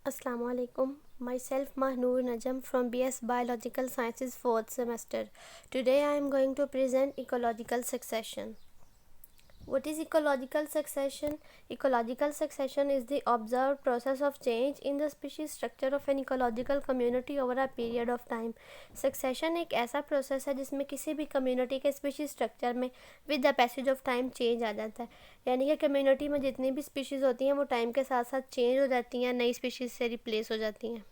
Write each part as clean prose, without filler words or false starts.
Assalamu alaikum. Myself Mahnoor Najam from BS Biological Sciences 4th semester. Today I am going to present ecological succession. What is ecological succession? Ecological succession is the observed process of change in the species structure of an ecological community over a period of time. Succession एक ऐसा process है जिसमें किसी भी community के species structure में with the passage of time change आ जाता है, यानी कि कम्युनिटी में जितनी भी स्पीशीज होती हैं वो टाइम के साथ साथ चेंज हो जाती हैं, नई स्पीशीज से रिप्लेस हो जाती हैं.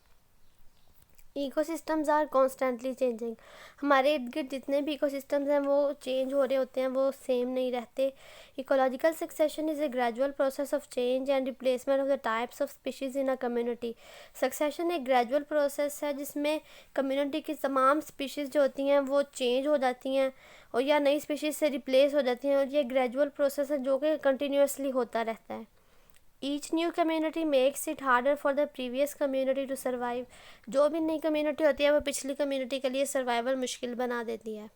Ecosystems are constantly changing. हमारे इर्द गिर्द जितने भी इकोसिस्टम्स हैं वो चेंज हो रहे होते हैं, वो सेम नहीं रहते. Ecological succession is a gradual process of change and replacement of the types of species in a community. Succession एक ग्रेजुअल प्रोसेस है जिसमें कम्युनिटी की तमाम स्पीशीज़ जो होती हैं वो चेंज हो जाती हैं और या नई स्पीशीज़ से रिप्लेस हो जाती हैं, और ये ग्रेजुअल प्रोसेस है जो कि कंटिन्यूसली होता रहता है. Each new community makes it harder for the previous community to survive. जो भी नई कम्युनिटी होती है वो पिछली कम्युनिटी के लिए सर्वाइवल मुश्किल बना देती है.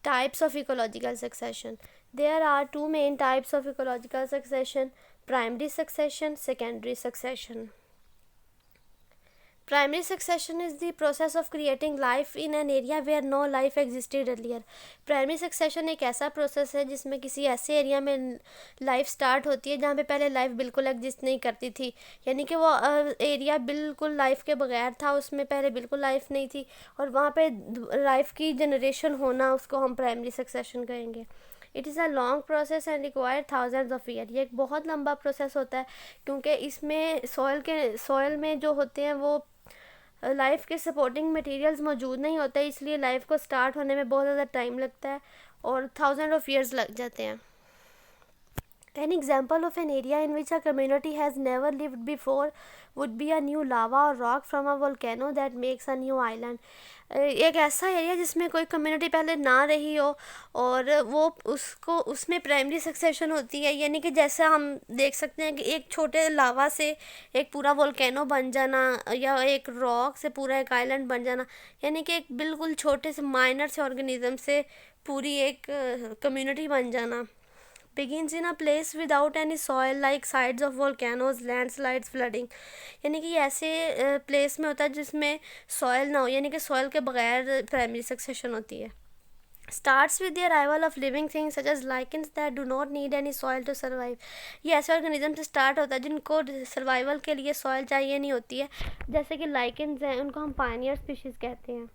Types of ecological succession. There are two main types of ecological succession: primary succession, secondary succession. Primary succession is the process of creating life in an area where no life existed earlier. Primary succession एक ऐसा process है जिसमें किसी ऐसे area में life start होती है जहाँ पे पहले लाइफ बिल्कुल एग्जिस्ट नहीं करती थी, यानी कि वो एरिया बिल्कुल लाइफ के बगैर था, उसमें पहले बिल्कुल लाइफ नहीं थी और वहाँ पे लाइफ की जनरेशन होना, उसको हम प्राइमरी सक्सेशन कहेंगे. It is a long process and require thousands of year. ये एक बहुत लंबा प्रोसेस होता है क्योंकि इसमें सॉयल में जो होते हैं वो लाइफ के सपोर्टिंग मटेरियल्स मौजूद नहीं होते, इसलिए लाइफ को स्टार्ट होने में बहुत ज़्यादा टाइम लगता है और थाउजेंड ऑफ ईयर्स लग जाते हैं. An example of an area in which a community has never lived before would be a new lava or rock from a volcano that makes a new island. एक ऐसा area जिसमें कोई community पहले ना रही हो और वो उसको उसमें प्राइमरी सक्सेशन होती है, यानी कि जैसे हम देख सकते हैं कि एक छोटे लावा से एक पूरा वोल्केनो बन जाना या एक रॉक से पूरा एक आइलैंड बन जाना, यानी कि एक बिल्कुल छोटे से माइनर से ऑर्गेनिज्म से पूरी एक कम्युनिटी बन जाना. begins in a place without any soil like sides of volcanoes, landslides, flooding. यानी कि ऐसे प्लेस में होता है जिसमें सॉयल ना हो, यानी कि सॉयल के बगैर प्राइमरी सक्सेशन होती है. Starts with the arrival of living things such as lichens that do not need any soil to survive. ये ऐसे ऑर्गेनिज्म से स्टार्ट होता है जिनको सर्वाइवल के लिए सॉयल चाहिए नहीं होती है, जैसे कि लाइकेंस हैं, उनको हम पायनियर स्पीशीज़ कहते हैं.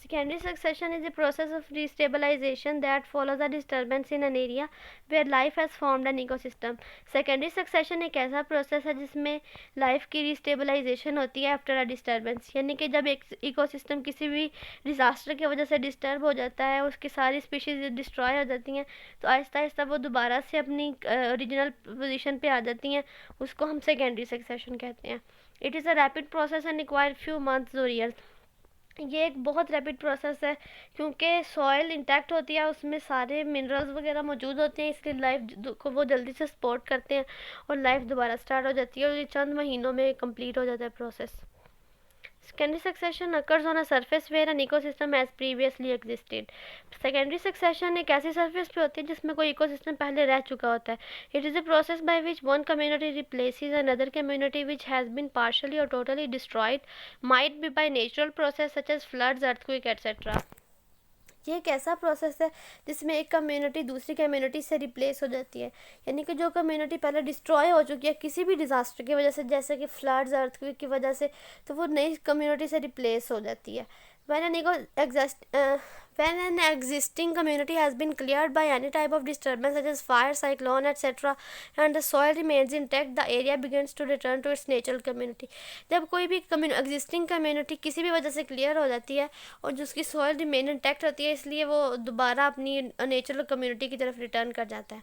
Secondary succession is a process of destabilization that follows a disturbance in an area where life has formed an ecosystem. Secondary succession एक ऐसा प्रोसेस है जिसमें लाइफ की रिस्टेबलाइजेशन होती है आफ्टर अ डिस्टर्बेंस, यानी कि जब एक इकोसिस्टम किसी भी डिज़ास्टर की वजह से डिस्टर्ब हो जाता है, उसकी सारी स्पीशीज़ डिस्ट्रॉय हो जाती हैं, तो आहिस्ता आहिस्ता वो दोबारा से अपनी ओरिजिनल पोजीशन पे आ जाती हैं, उसको हम सेकेंडरी सक्सेशन कहते हैं. It is a rapid process and require few months और ईयर्स. ये एक बहुत रैपिड प्रोसेस है क्योंकि सॉइल इंटैक्ट होती है, उसमें सारे मिनरल्स वगैरह मौजूद होते हैं, इसलिए लाइफ को वो जल्दी से सपोर्ट करते हैं और लाइफ दोबारा स्टार्ट हो जाती है और ये चंद महीनों में कंप्लीट हो जाता है process. Secondary succession occurs on a surface where an ecosystem has previously existed. Secondary succession एक ऐसी surface पे होती है जिसमें कोई ecosystem पहले रह चुका होता है. It is a process by which one community replaces another community which has been partially or totally destroyed, might be by natural process such as floods, earthquake, etc. ये एक ऐसा प्रोसेस है जिसमें एक कम्युनिटी दूसरी कम्युनिटी से replace हो जाती है, यानी कि जो कम्युनिटी पहले डिस्ट्रॉय हो चुकी है किसी भी डिज़ास्टर की वजह से, जैसे कि फ्लड्स, अर्थक्वेक की वजह से, तो वो नई कम्युनिटी से रिप्लेस हो जाती है. When an existing community has been cleared by any type of disturbance such as fire, cyclone, etc., and the soil remains intact, the area begins to return to its natural community. जब कोई भी existing community किसी भी वजह से clear हो जाती है और जिसकी सॉइल रिमेन इंटैक्ट होती है, इसलिए वो दोबारा अपनी नेचुरल कम्युनिटी की तरफ रिटर्न कर जाता है.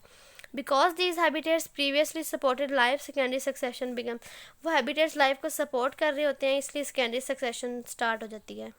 Because these habitats previously supported life, secondary succession begin. वो हैबिटेट्स लाइफ को सपोर्ट कर रहे होते हैं, इसलिए सेकेंडरी सक्सेशन स्टार्ट हो जाती है.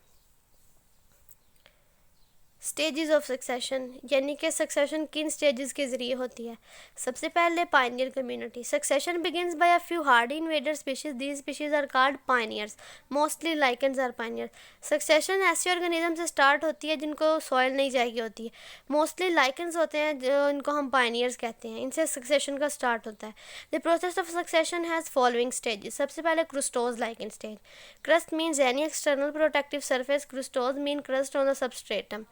स्टेजेस ऑफ सक्सेशन, यानी कि सक्सेशन किन स्टेजेस के ज़रिए होती है। सबसे पहले pioneer community. Succession begins by a few hardy invader species, these species are called pioneers, mostly lichens are pioneer. Succession ऐसे ऑर्गेनिज्म से स्टार्ट होती है जिनको सॉइल नहीं चाहिए होती है, मोस्टली लाइकेंस होते हैं जो इनको हम पायनियर्स कहते हैं, इनसे सक्सेशन का स्टार्ट होता है। The process of succession has following stages. सबसे पहले crustose lichen stage. Crust means any external protective surface, crustose mean crust on the substratum.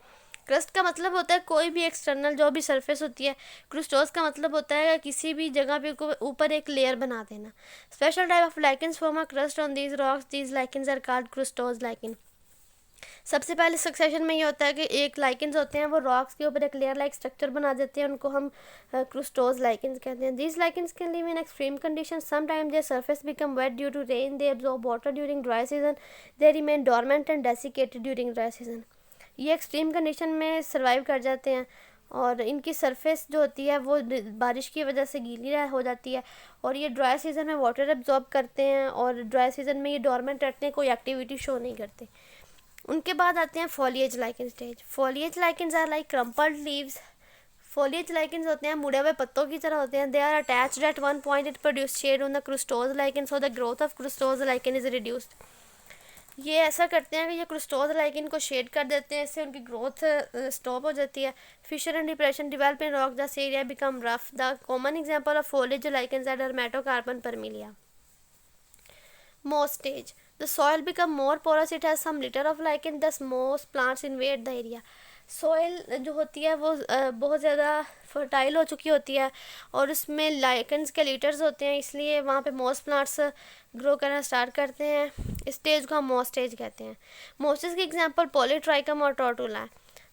Crust का मतलब होता है कोई भी एक्सटर्नल जो भी सरफेस होती है। क्रुस्टोस का मतलब होता है किसी भी जगह पे ऊपर एक लेयर बना देना। Special type of lichens form a crust on these rocks, these lichens are called crustose lichen. सबसे पहले सक्सेशन में ये होता है कि एक लाइकेंस होते हैं वो रॉक्स के ऊपर एक लेयर लाइक स्ट्रक्चर बना देते हैं, उनको हम क्रुस्टोज लाइकेंस कहते हैं। These lichens can live in extreme condition, sometime their surface become wet due to rain, they absorb water during dry season, they remain dormant and desiccated during dry season. ये extreme condition में survive कर जाते हैं और इनकी surface जो होती है वो बारिश की वजह से गीली हो जाती है और ये ड्राई सीजन में वाटर एब्जॉर्ब करते हैं और ड्राई सीजन में ये डोरमेंट रहते हैं, कोई एक्टिविटी शो नहीं करते। उनके बाद आते हैं foliage lichen stage. Foliage lichens are like crumpled leaves. Foliage lichens होते हैं मुड़े हुए पत्तों की तरह होते हैं। They are attached at one point, it produce shade on the crustose lichen, so the growth of crustose lichen is reduced. ये ऐसा करते हैं कि ये क्रुस्टोज लाइकेन को शेड कर देते हैं, इससे उनकी ग्रोथ स्टॉप हो जाती है। Fissure and depression develop in rock, thus area become rough. The common example of foliage lichens are Dermatocarpon Parmelia. Moss stage. The soil become more porous, it has some litter of lichen, thus moss plants invade the area. Soil जो होती है वो बहुत ज़्यादा fertile हो चुकी होती है और उसमें लाइकन्स के लीटर्स होते हैं, इसलिए वहाँ पे मॉस प्लांट्स ग्रो करना स्टार्ट करते हैं। इस स्टेज को हम मॉस स्टेज कहते हैं। मॉसेस की एग्जांपल पॉलीट्राइकम और टोर्टुला है।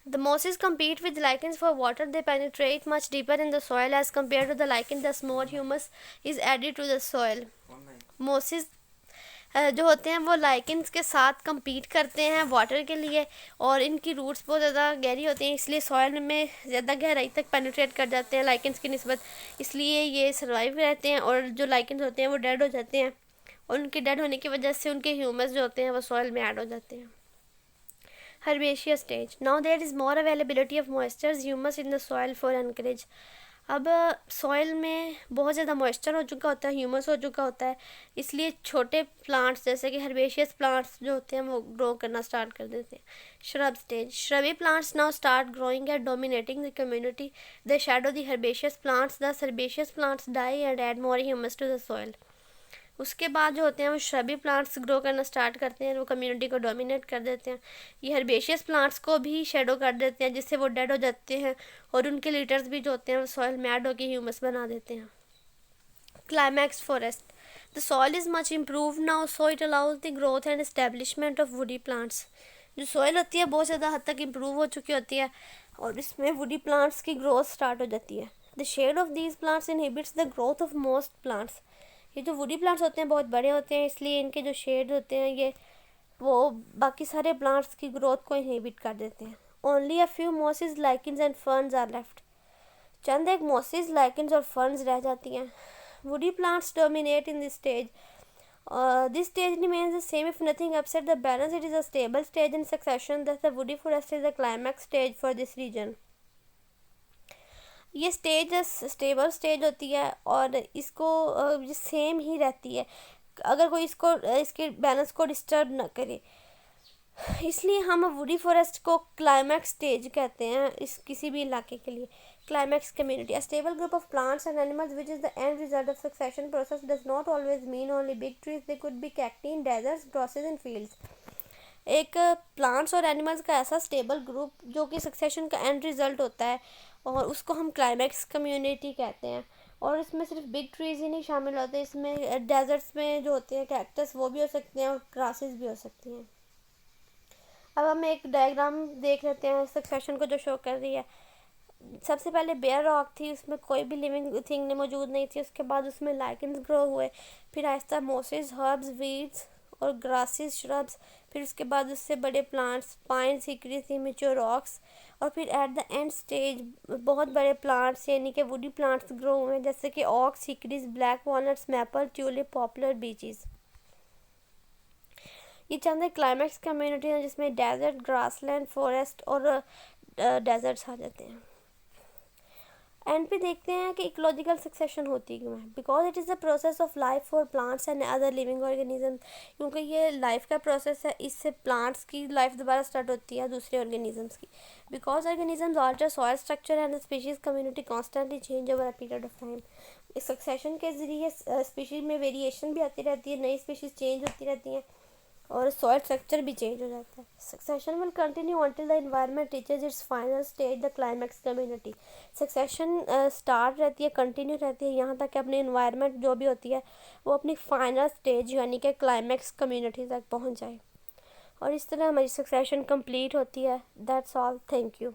The mosses compete with lichens for water. They penetrate much deeper in the soil as compared to the lichen. Thus more humus is added to the soil. Mosses जो होते हैं वो lichens के साथ compete करते हैं वाटर के लिए और इनकी रूट्स बहुत ज़्यादा गहरी होती हैं, इसलिए सॉइल में ज़्यादा गहराई तक पेनिट्रेट कर जाते हैं लाइकेंस की निस्बत, इसलिए ये सर्वाइव रहते हैं। और जो लाइकेंस होते हैं वो डेड हो जाते हैं और उनके डेड होने की वजह से उनके ह्यूमस जो होते हैं वो सॉइल में ऐड हो जाते हैं। Herbaceous stage. Now there is more availability of moistures, humus in the soil for anchorage. अब सॉइल में बहुत ज़्यादा मॉइस्चर हो चुका होता है, ह्यूमस हो चुका होता है, इसलिए छोटे प्लांट्स जैसे कि हर्बेशियस प्लांट्स जो होते हैं वो ग्रो करना स्टार्ट कर देते हैं। Shrub stage. Shrubby plants now start growing and dominating the community. They shadow the herbaceous plants. The herbaceous plants die and add more humus to the soil. उसके बाद जो होते हैं वो श्रबी प्लांट्स ग्रो करना स्टार्ट करते हैं, वो कम्युनिटी को डोमिनेट कर देते हैं। ये हर्बेशियस प्लांट्स को भी शेडो कर देते हैं जिससे वो डेड हो जाते हैं और उनके लीटर्स भी जो होते हैं वो सॉइल में ऐड होकर ह्यूमस बना देते हैं। Climax forest. The soil is much improve now, so it allows the growth and establishment of woody plants. जो सॉइल होती है बहुत ज़्यादा हद तक इम्प्रूव हो चुकी होती है और इसमें वुडी प्लांट्स की ग्रोथ स्टार्ट हो जाती है। The shade of these plants inhibits the growth of most plants. ये जो वुडी प्लांट्स होते हैं बहुत बड़े होते हैं, इसलिए इनके जो शेड होते हैं ये वो बाकी सारे प्लांट्स की ग्रोथ को इनहिबिट कर देते हैं। Only a few mosses, lichens and ferns are left. चंद एक मॉसेस, लाइकेंस और फर्न्स रह जाती हैं. Woody plants dominate in this stage. This stage remains the same if nothing upset the balance. It is a stable stage in succession. Thus the woody forest is the climax stage for this region. ये stage stable stage होती है और इसको ये same ही रहती है अगर कोई इसको इसके बैलेंस को डिस्टर्ब ना करे, इसलिए हम वुडी फॉरेस्ट को क्लाइमैक्स स्टेज कहते हैं इस किसी भी इलाके के लिए। Climax community. A stable group of plants and animals which is the end result of succession process does not always mean only big trees. They could be cacti in desserts, grasses in fields. एक plants और animals का ऐसा stable group जो कि succession का and result होता है और उसको हम क्लाइमैक्स कम्युनिटी कहते हैं। और इसमें सिर्फ बिग ट्रीज ही नहीं शामिल होते, इसमें डेजर्ट्स में जो होते हैं कैक्टस वो भी हो सकते हैं और ग्रासेस भी हो सकती हैं। अब हम एक डायग्राम देख लेते हैं सक्सेशन को जो शो कर रही है। सबसे पहले बेयर रॉक थी, उसमें कोई भी लिविंग थिंग मौजूद नहीं थी। उसके बाद उसमें लाइकेंस ग्रो हुए, फिर आहिस्ता मोसेस, हर्ब्स, वीड्स और ग्रासेस, श्रब्स, फिर उसके बाद उससे बड़े प्लांट्स, पाइन, हिकरीज, इमेच्योर रॉक्स और फिर एट द एंड स्टेज बहुत बड़े प्लांट्स यानी कि वुडी प्लांट्स ग्रो हुए जैसे कि oaks, hickories, black walnuts, maple, tulip, poplar, beeches. ये चंद क्लाइमैक्स कम्युनिटी हैं जिसमें डेजर्ट, ग्रासलैंड, फॉरेस्ट और डेजर्ट्स आ जाते हैं। एंड पे देखते हैं कि इकोलॉजिकल सक्सेशन होती क्यों है, because it is the process of life for plants and other living organism. क्योंकि ये लाइफ का प्रोसेस है, इससे प्लांट्स की लाइफ दोबारा स्टार्ट होती है, दूसरे ऑर्गेनिजम्स की। Because organisms alter soil structure and species community constantly change over a period of time. इस सक्सेशन के ज़रिए स्पीशीज में वेरिएशन भी आती रहती है, नई स्पीशीज चेंज होती रहती हैं और सॉइल स्ट्रक्चर भी चेंज हो जाता है। Succession will continue until the environment reaches it's final stage the climax community. Succession start रहती है, कंटिन्यू रहती है यहाँ तक कि अपनी एनवायरनमेंट जो भी होती है वो अपनी फाइनल स्टेज यानी कि क्लाइमैक्स कम्युनिटी तक पहुँच जाए, और इस तरह हमारी सक्सेशन कंप्लीट होती है। That's all, thank you.